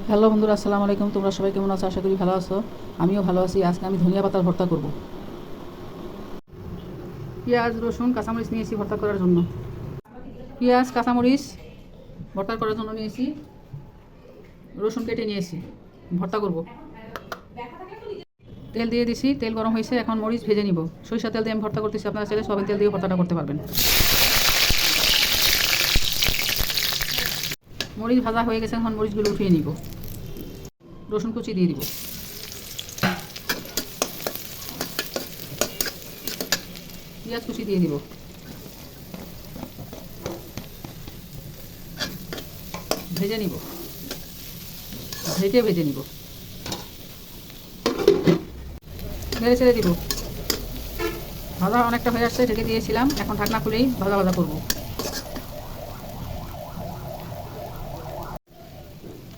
Hello বন্ধুরা, আসসালামু আলাইকুম। তোমরা সবাই কেমন আছো? আশা করি ভালো আছো। আমিও ভালো আছি। আজকে আমি ধনিয়া পাতার ভর্তা করব। পেঁয়াজ, রসুন, কাঁচামরিচ নিয়েছি ভর্তা করার জন্য। পেঁয়াজ, কাঁচামরিচ ভর্তা করার জন্য নিয়েছি। রসুন কেটে নিয়েছি, ভর্তা করব। তেল দিয়ে দিছি, তেল গরম হয়েছে। এখন মরিচ ভেজে নিব। সরিষা তেল দিয়ে আমি ভর্তা করতেছি, আপনারা চাইলে সয়াবিন তেল দিয়ে ভর্তাটা করতে পারবেন। মরিচ ভাজা হয়ে গেছে, এখন মরিচগুলো উঠিয়ে নিব। রসুন কুচি দিয়ে দিব। পেঁয়াজ কুচি দিয়ে দিব। ভেজে নিব, ভেজে নিব। নেড়ে ছেড়ে দিব। ভাজা অনেকটা হয়ে আসছে, ঢেকে দিয়েছিলাম। এখন ঢাকনা খুলেই ভাজা ভাজা করব।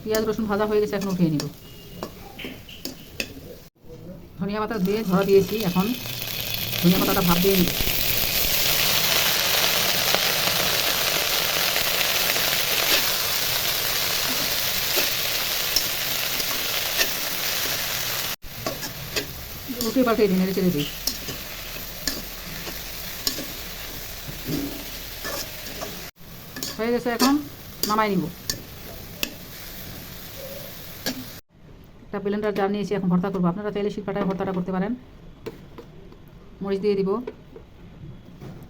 পেঁয়াজ রসুন ভাজা হয়ে গেছে, এখন উঠিয়ে নিব। ধনিয়া পাতা ধুয়ে ঝরা দিয়েছি, এখন ধনিয়া পাতাটা ভাপ দিয়ে নিব। উল্টে পাল্টে দিই, নেড়ে চেড়ে দিই। হয়ে গেছে, এখন নামাই নিব। একটা ব্লেন্ডার জার নিয়েছি, এখন ভর্তা করবো। আপনারা চাইলে শিলপাটায় ভর্তাটা করতে পারেন। মরিচ দিয়ে দিব।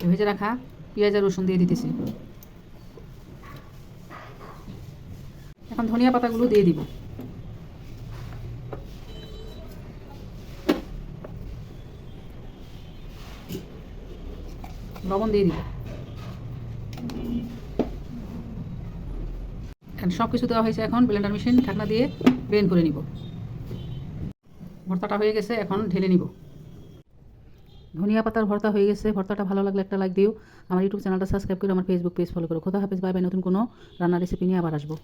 ভেজে রাখা পেঁয়াজ আর রসুন দিয়ে দিতেছি। এখন ধনিয়া পাতাগুলো দিয়ে দিব। লবণ দিয়ে দিব। এখন সব কিছু দেওয়া হয়েছে, এখন ব্লেন্ডার মেশিন ঢাকনা দিয়ে ব্লেন্ড করে নিব। ভর্তাটা হয়ে গেছে, এখন ঢেলে নিব। ধনিয়া পাতার ভর্তা হয়ে গেছে। ভর্তাটা ভালো লাগলে একটা লাইক দিও। আমার ইউটিউব চ্যানেলটা সাবস্ক্রাইব করে আমার ফেসবুক পেজ ফলো করো। খোদা হাফেজ, বাই বাই। নতুন কোনো রান্নার রেসিপি নিয়ে আবার আসবো।